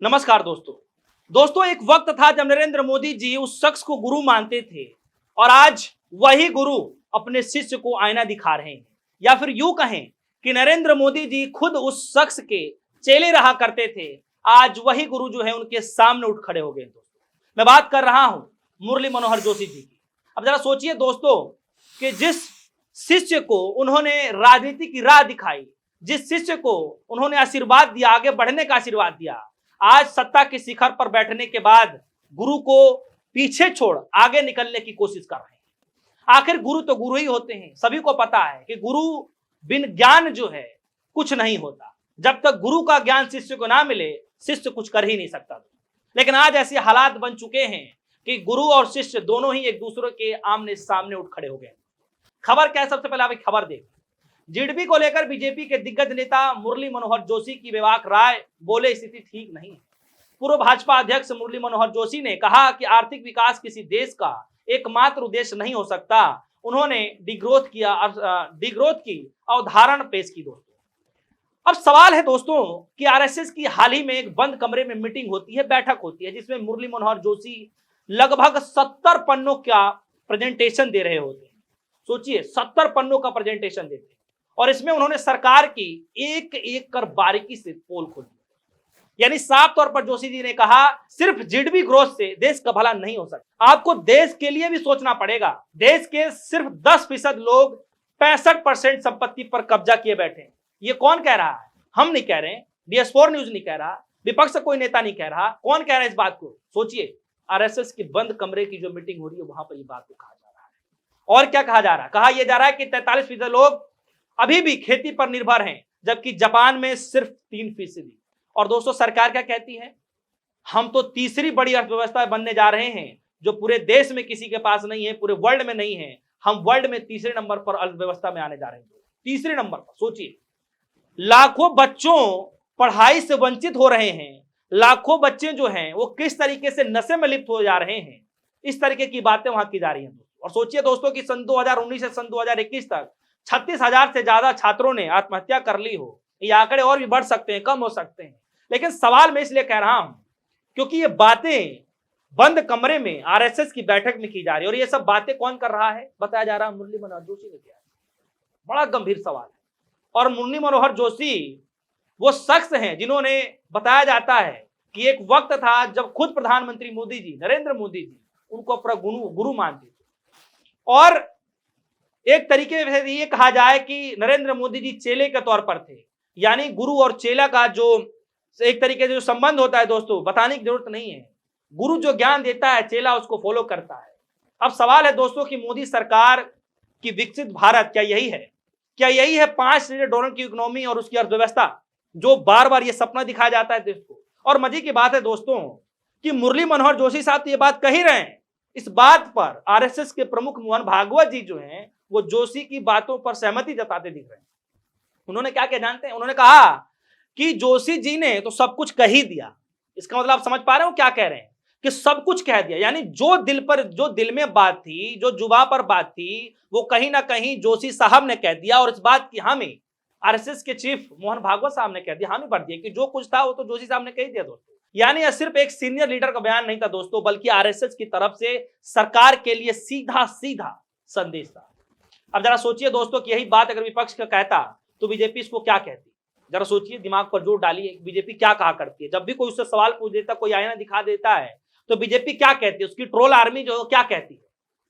नमस्कार दोस्तों एक वक्त था जब नरेंद्र मोदी जी उस शख्स को गुरु मानते थे और आज वही गुरु अपने शिष्य को आईना दिखा रहे हैं, या फिर यूं कहें कि नरेंद्र मोदी जी खुद उस शख्स के चेले रहा करते थे। आज वही गुरु जो है उनके सामने उठ खड़े हो गए। दोस्तों मैं बात कर रहा हूं मुरली मनोहर जोशी जी की। अब जरा सोचिए दोस्तों कि जिस शिष्य को उन्होंने राजनीति की राह दिखाई, जिस शिष्य को उन्होंने आशीर्वाद दिया, आगे बढ़ने का आशीर्वाद दिया, आज सत्ता के शिखर पर बैठने के बाद गुरु को पीछे छोड़ आगे निकलने की कोशिश कर रहे हैं। आखिर गुरु तो गुरु ही होते हैं। सभी को पता है कि गुरु बिन ज्ञान जो है कुछ नहीं होता। जब तक गुरु का ज्ञान शिष्य को ना मिले, शिष्य कुछ कर ही नहीं सकता। लेकिन आज ऐसे हालात बन चुके हैं कि गुरु और शिष्य दोनों ही एक दूसरे के आमने सामने उठ खड़े हो गए। खबर क्या है, सबसे पहले आप एक खबर देखें। जीडीपी को लेकर बीजेपी के दिग्गज नेता मुरली मनोहर जोशी की बेबाक राय, बोले स्थिति ठीक नहीं है। पूर्व भाजपा अध्यक्ष मुरली मनोहर जोशी ने कहा कि आर्थिक विकास किसी देश का एकमात्र उद्देश्य नहीं हो सकता। उन्होंने डिग्रोथ की अवधारणा पेश की। दोस्तों अब सवाल है दोस्तों कि आरएसएस की हाल ही में एक बंद कमरे में मीटिंग होती है, बैठक होती है, जिसमें मुरली मनोहर जोशी लगभग 70 पन्नों का प्रेजेंटेशन दे रहे होते हैं। सोचिए 70 पन्नों का प्रेजेंटेशन देते हैं और इसमें उन्होंने सरकार की एक एक कर बारीकी से पोल खोल दिया। यानी साफ तौर पर जोशी जी ने कहा सिर्फ जीडीपी ग्रोथ से देश का भला नहीं हो सकता, आपको देश के लिए भी सोचना पड़ेगा। देश के सिर्फ 10% लोग 65% संपत्ति पर कब्जा किए बैठे हैं। ये कौन कह रहा है? हम नहीं कह रहे हैं, DS4 न्यूज नहीं कह रहा, विपक्ष का कोई नेता नहीं कह रहा। कौन कह रहा है इस बात को? सोचिए, आरएसएस की बंद कमरे की जो मीटिंग हो रही है वहां पर ये बात को कहा जा रहा है। और क्या कहा जा रहा है? कहा यह जा रहा है कि 43% लोग अभी भी खेती पर निर्भर हैं, जबकि जापान में सिर्फ 3%। और दोस्तों सरकार क्या कहती है? हम तो तीसरी बड़ी अर्थव्यवस्था बनने जा रहे हैं, जो पूरे देश में किसी के पास नहीं है, पूरे वर्ल्ड में नहीं है। हम वर्ल्ड में तीसरे नंबर पर अर्थव्यवस्था में आने जा रहे हैं, तीसरे नंबर पर। सोचिए, लाखों बच्चों पढ़ाई से वंचित हो रहे हैं, लाखों बच्चे जो हैं वो किस तरीके से नशे में लिप्त हो जा रहे हैं, इस तरीके की बातें वहां की जा रही हैं। और सोचिए दोस्तों कि सन 2019 से सन 2021 तक 36,000 से ज्यादा छात्रों ने आत्महत्या कर ली हो। ये आंकड़े और भी बढ़ सकते हैं, कम हो सकते हैं, लेकिन सवाल मैं इसलिए कह रहा हूं क्योंकि ये बातें बंद कमरे में आरएसएस की बैठक में की जा रही है। और ये सब बातें कौन कर रहा है? बताया जा रहा है मुरली मनोहर जोशी ने किया। बड़ा गंभीर सवाल है। और मुरली मनोहर जोशी वो शख्स हैं जिन्होंने, बताया जाता है कि एक वक्त था जब खुद प्रधानमंत्री मोदी जी, नरेंद्र मोदी जी, उनको अपना गुरु मानते थे। और एक तरीके से ये कहा जाए कि नरेंद्र मोदी जी चेले के तौर पर थे। यानी गुरु और चेला का जो एक तरीके से जो संबंध होता है दोस्तों, बताने की जरूरत नहीं है। गुरु जो ज्ञान देता है, चेला उसको फॉलो करता है। अब सवाल है दोस्तों कि मोदी सरकार की विकसित भारत क्या यही है? क्या यही है $5 ट्रिलियन डॉलर की इकोनॉमी और उसकी अर्थव्यवस्था, जो बार बार ये सपना दिखाया जाता है देश को? और मजे की बात है दोस्तों कि मुरली मनोहर जोशी साहब तो ये बात कह ही रहे हैं। इस बात पर आरएसएस के प्रमुख मोहन भागवत जी जो हैं वो जोशी की बातों पर सहमति जताते दिख रहे हैं। उन्होंने क्या क्या जानते हैं? उन्होंने कहा कि जोशी जी ने तो सब कुछ कह ही दिया। इसका मतलब आप समझ पा रहे हो क्या कह रहे हैं? कि सब कुछ कह दिया। यानी जो दिल में बात थी, जो जुबान पर बात थी, वो कहीं ना कहीं जोशी साहब ने कह दिया। और इस बात की हामी आरएसएस के चीफ मोहन भागवत साहब ने कह दिया, हामी भर दिया कि जो कुछ था वो तो जोशी साहब ने कह दिया दोस्तों। यानी यह सिर्फ एक सीनियर लीडर का बयान नहीं था दोस्तों, बल्कि आरएसएस की तरफ से सरकार के लिए सीधा सीधा संदेश था। अब जरा सोचिए दोस्तों कि यही बात अगर विपक्ष का कहता तो बीजेपी इसको क्या कहती? जरा सोचिए, दिमाग पर जोर डालिए, बीजेपी क्या कहा करती है? जब भी कोई उससे सवाल पूछ देता, कोई आईना दिखा देता है, तो बीजेपी क्या कहती है? उसकी ट्रोल आर्मी जो क्या कहती है?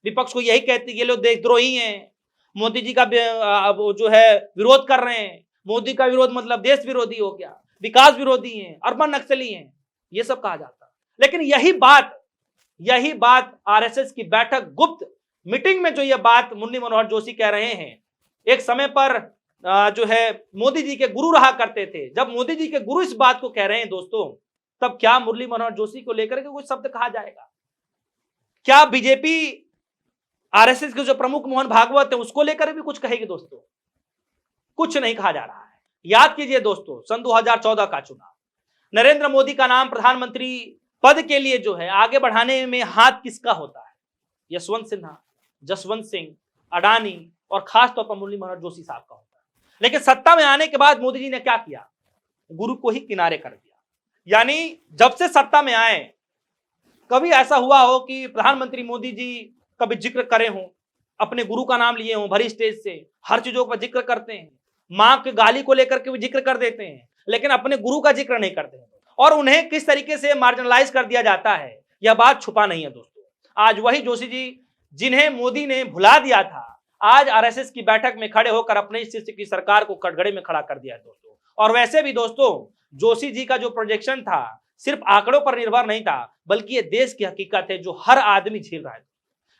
विपक्ष को यही कहती है ये लोग देशद्रोही हैं, मोदी जी का जो है विरोध कर रहे हैं। मोदी का विरोध मतलब देश विरोधी हो गया, विकास विरोधी हैं, अर्बन नक्सली हैं, ये सब कहा जाता। लेकिन यही बात आरएसएस की बैठक गुप्त मीटिंग में जो ये बात मुरली मनोहर जोशी कह रहे हैं, एक समय पर जो है मोदी जी के गुरु रहा करते थे। जब मोदी जी के गुरु इस बात को कह रहे हैं दोस्तों, तब क्या मुरली मनोहर जोशी को लेकर के कुछ शब्द कहा जाएगा? क्या बीजेपी आरएसएस के जो प्रमुख मोहन भागवत है उसको लेकर भी कुछ कहेगी? दोस्तों कुछ नहीं कहा जा रहा है। याद कीजिए दोस्तों, सन 2014 का चुनाव, नरेंद्र मोदी का नाम प्रधानमंत्री पद के लिए जो है आगे बढ़ाने में हाथ किसका होता है? यशवंत सिन्हा, जसवंत सिंह, अडानी और खासतौर पर मुरली मनोहर जोशी साहब का होता है। लेकिन सत्ता में आने के बाद मोदी जी ने क्या किया? गुरु को ही किनारे कर दिया। यानी जब से सत्ता में आए कभी ऐसा हुआ हो कि प्रधानमंत्री मोदी जी कभी जिक्र करे हों, अपने गुरु का नाम लिए हों, भरी स्टेज से हर चीजों का जिक्र करते हैं, मां के गाली को लेकर के भी जिक्र कर देते हैं, लेकिन अपने गुरु का जिक्र नहीं करते हैं और उन्हें किस तरीके से मार्जिनलाइज कर दिया जाता है यह बात छुपा नहीं है दोस्तों। आज वही जोशी जी जिन्हें मोदी ने भुला दिया था आज आरएसएस की बैठक में खड़े होकर अपने शिष्य की सरकार को कटघरे में खड़ा कर दिया है दोस्तों। और वैसे भी दोस्तों जोशी जी का जो प्रोजेक्शन था सिर्फ आंकड़ों पर निर्भर नहीं था, बल्कि ये देश की हकीकत है जो हर आदमी झेल रहा है।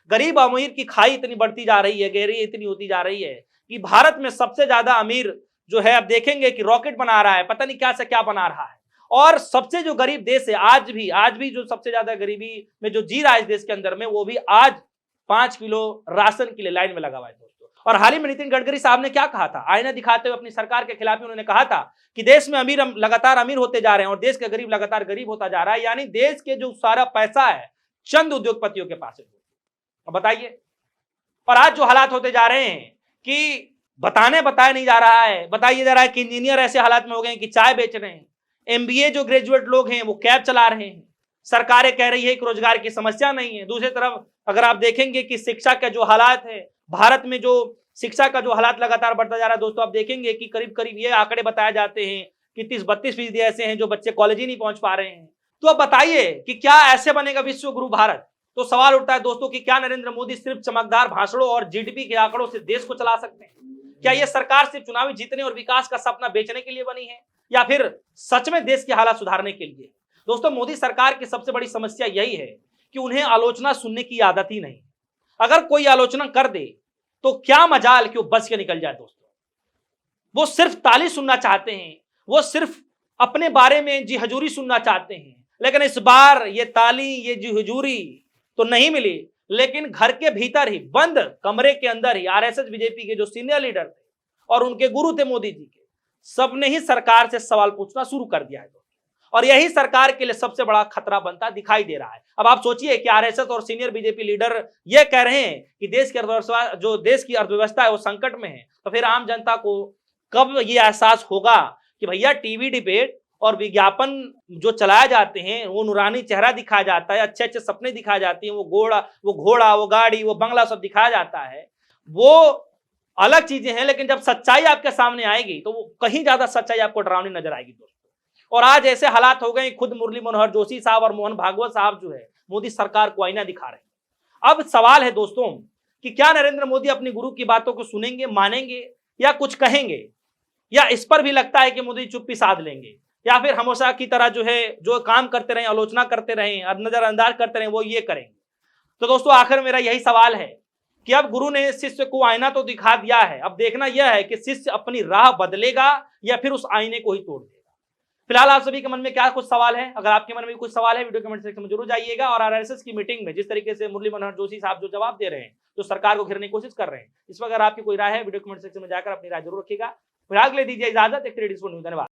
गरीब अमीर की खाई इतनी बढ़ती जा रही है, गहरी इतनी होती जा रही है कि भारत में सबसे ज्यादा अमीर जो है अब देखेंगे कि रॉकेट बना रहा है, पता नहीं क्या से क्या बना रहा है। और सबसे जो गरीब देश है आज भी जो सबसे ज्यादा गरीबी में जो जी रहा है इस देश के अंदर में, वो भी आज 5 किलो राशन के लिए लाइन में लगा हुआ है दोस्तों। और हाल ही में नितिन गडकरी साहब ने क्या कहा था, आईना दिखाते हुए अपनी सरकार के खिलाफ उन्होंने कहा था कि देश में अमीर लगातार अमीर होते जा रहे हैं और देश का गरीब लगातार गरीब होता जा रहा है, यानी देश के जो सारा पैसा है चंद उद्योगपतियों के पास है। बताइए, और आज जो हालात होते जा रहे हैं कि बताया नहीं जा रहा है, बताइए जा रहा है कि इंजीनियर ऐसे हालात में हो गए कि चाय बेच रहे हैं, एमबीए जो ग्रेजुएट लोग हैं वो कैब चला रहे हैं, सरकारें कह रही है कि रोजगार की समस्या नहीं है। दूसरी तरफ अगर आप देखेंगे कि शिक्षा का जो हालात है भारत में, जो शिक्षा का जो हालात लगातार बढ़ता जा रहा है दोस्तों, आप देखेंगे कि करीब करीब ये आंकड़े बताए जाते हैं कि 30-32% ऐसे हैं जो बच्चे कॉलेज ही नहीं पहुंच पा रहे हैं। तो अब बताइए कि क्या ऐसे बनेगा विश्व गुरु भारत? तो सवाल उठता है दोस्तों कि क्या नरेंद्र मोदी सिर्फ चमकदार भाषणों और जीडीपी के आंकड़ों से देश को चला सकते हैं? क्या यह सरकार सिर्फ चुनावी जीतने और विकास का सपना बेचने के लिए बनी है या फिर सच में देश के हालात सुधारने के लिए? दोस्तों मोदी सरकार की सबसे बड़ी समस्या यही है कि उन्हें आलोचना सुनने की आदत ही नहीं। अगर कोई आलोचना कर दे तो क्या मजाल कि वो बच के निकल जाए दोस्तों। वो सिर्फ ताली सुनना चाहते हैं, वो सिर्फ अपने बारे में जी हजूरी सुनना चाहते हैं। लेकिन इस बार ये ताली ये जी हजूरी तो नहीं मिली, लेकिन घर के भीतर ही बंद कमरे के अंदर ही आरएसएस बीजेपी के जो सीनियर लीडर थे और उनके गुरु थे मोदी जी के, सबने ही सरकार से सवाल पूछना शुरू कर दिया है और यही सरकार के लिए सबसे बड़ा खतरा बनता दिखाई दे रहा है। अब आप सोचिए कि आरएसएस और सीनियर बीजेपी लीडर ये कह रहे हैं कि देश की अर्थव्यवस्था जो देश की अर्थव्यवस्था है वो संकट में है, तो फिर आम जनता को कब ये एहसास होगा कि भैया टीवी डिबेट और विज्ञापन जो चलाए जाते हैं वो नूरानी चेहरा दिखाया जाता है, अच्छे अच्छे सपने दिखाए जाते हैं, वो घोड़ा वो गाड़ी वो बंगला सब दिखाया जाता है, वो अलग चीजें हैं। लेकिन जब सच्चाई आपके सामने आएगी तो वो कहीं ज्यादा सच्चाई आपको डरावनी नजर आएगी दोस्तों। और आज ऐसे हालात हो गए, खुद मुरली मनोहर जोशी साहब और मोहन भागवत साहब जो है मोदी सरकार को आईना दिखा रहे हैं। अब सवाल है दोस्तों कि क्या नरेंद्र मोदी अपनी गुरु की बातों को सुनेंगे, मानेंगे या कुछ कहेंगे, या इस पर भी लगता है कि मोदी चुप्पी साध लेंगे, या फिर हमेशा की तरह जो है जो काम करते रहे, आलोचना करते रहे, नजरअंदाज करते रहे, वो ये करेंगे। तो दोस्तों आखिर मेरा यही सवाल है कि अब गुरु ने शिष्य को आईना तो दिखा दिया है, अब देखना यह है कि शिष्य अपनी राह बदलेगा या फिर उस आईने को ही तोड़ देगा। फिलहाल आप सभी के मन में क्या कुछ सवाल है? अगर आपके मन में कुछ सवाल है वीडियो कमेंट सेक्शन में जरूर जाइएगा। और आरएसएस की मीटिंग में जिस तरीके से मुरली मनोहर जोशी साहब जो जवाब दे रहे हैं, जो सरकार को घेरने की कोशिश कर रहे हैं, इस पर अगर आपकी कोई राय है वीडियो कमेंट सेक्शन में जाकर अपनी राय जरूर रखिएगा। फिलहाल के लिए दीजिए इजाजत। एक धन्यवाद।